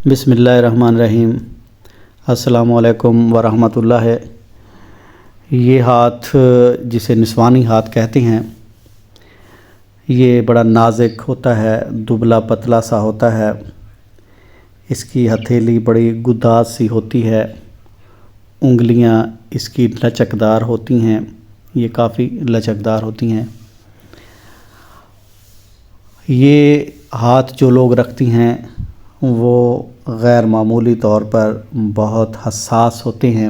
بسم اللہ الرحمن الرحیم۔ السلام علیکم ورحمۃ اللہ۔ یہ ہاتھ جسے نسوانی ہاتھ کہتے ہیں، یہ بڑا نازک ہوتا ہے، دبلا پتلا سا ہوتا ہے۔ اس کی ہتھیلی بڑی گداز سی ہوتی ہے، انگلیاں اس کی لچکدار ہوتی ہیں، یہ کافی لچکدار ہوتی ہیں۔ یہ ہاتھ جو لوگ رکھتی ہیں وہ غیر معمولی طور پر بہت حساس ہوتے ہیں۔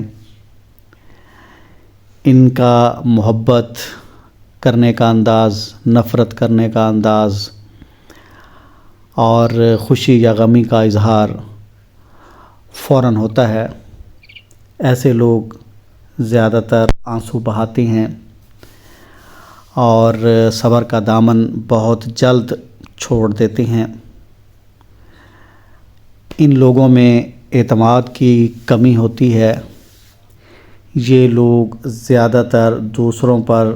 ان کا محبت کرنے کا انداز، نفرت کرنے کا انداز اور خوشی یا غمی کا اظہار فوراً ہوتا ہے۔ ایسے لوگ زیادہ تر آنسو بہاتے ہیں اور صبر کا دامن بہت جلد چھوڑ دیتے ہیں۔ ان لوگوں میں اعتماد کی کمی ہوتی ہے۔ یہ لوگ زیادہ تر دوسروں پر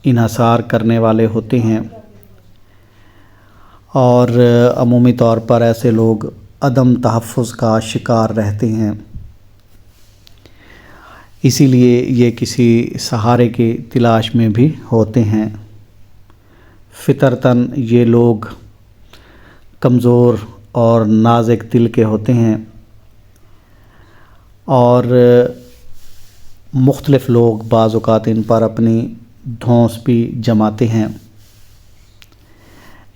انحصار کرنے والے ہوتے ہیں اور عمومی طور پر ایسے لوگ عدم تحفظ کا شکار رہتے ہیں۔ اسی لیے یہ کسی سہارے کی تلاش میں بھی ہوتے ہیں۔ فطرتاً یہ لوگ کمزور اور نازک دل کے ہوتے ہیں اور مختلف لوگ بعض اوقات ان پر اپنی دھونس بھی جماتے ہیں۔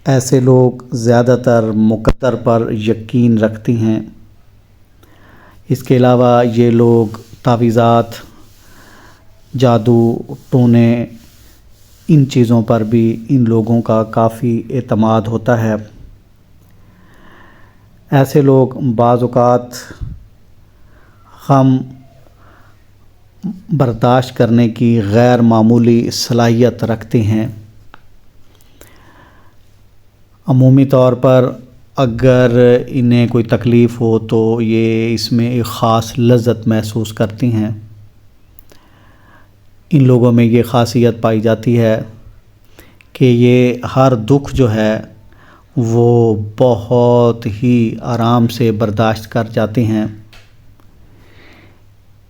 ایسے لوگ زیادہ تر مقدر پر یقین رکھتے ہیں۔ اس کے علاوہ یہ لوگ تعویذات، جادو ٹونے، ان چیزوں پر بھی ان لوگوں کا کافی اعتماد ہوتا ہے۔ ایسے لوگ بعض اوقات غم برداشت کرنے کی غیر معمولی صلاحیت رکھتے ہیں۔ عمومی طور پر اگر انہیں کوئی تکلیف ہو تو یہ اس میں ایک خاص لذت محسوس کرتی ہیں۔ ان لوگوں میں یہ خاصیت پائی جاتی ہے کہ یہ ہر دکھ جو ہے وہ بہت ہی آرام سے برداشت کر جاتے ہیں۔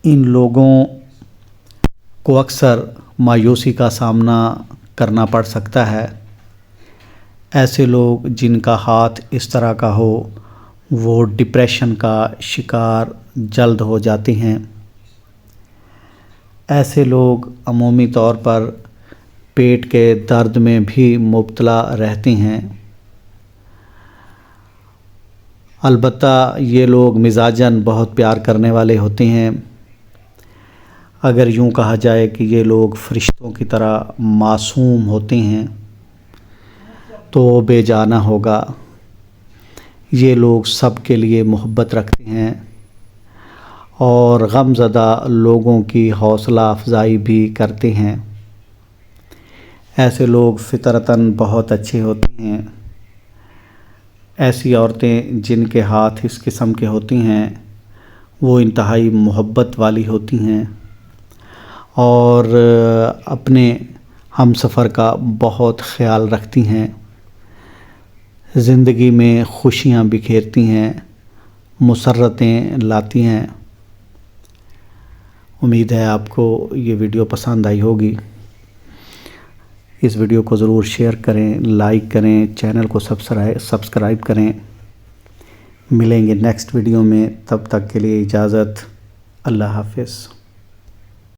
ان لوگوں کو اکثر مایوسی کا سامنا کرنا پڑ سکتا ہے۔ ایسے لوگ جن کا ہاتھ اس طرح کا ہو وہ ڈپریشن کا شکار جلد ہو جاتے ہیں۔ ایسے لوگ عمومی طور پر پیٹ کے درد میں بھی مبتلا رہتے ہیں۔ البتہ یہ لوگ مزاجاً بہت پیار کرنے والے ہوتے ہیں۔ اگر یوں کہا جائے کہ یہ لوگ فرشتوں کی طرح معصوم ہوتے ہیں تو بے جانہ ہوگا۔ یہ لوگ سب کے لیے محبت رکھتے ہیں اور غم زدہ لوگوں کی حوصلہ افزائی بھی کرتے ہیں۔ ایسے لوگ فطرتاً بہت اچھے ہوتے ہیں۔ ایسی عورتیں جن کے ہاتھ اس قسم کے ہوتی ہیں وہ انتہائی محبت والی ہوتی ہیں اور اپنے ہم سفر کا بہت خیال رکھتی ہیں، زندگی میں خوشیاں بکھیرتی ہیں، مسرتیں لاتی ہیں۔ امید ہے آپ کو یہ ویڈیو پسند آئی ہوگی۔ اس ویڈیو کو ضرور شیئر کریں، لائک کریں، چینل کو سبسکرائب کریں۔ ملیں گے نیکسٹ ویڈیو میں، تب تک کے لیے اجازت، اللہ حافظ۔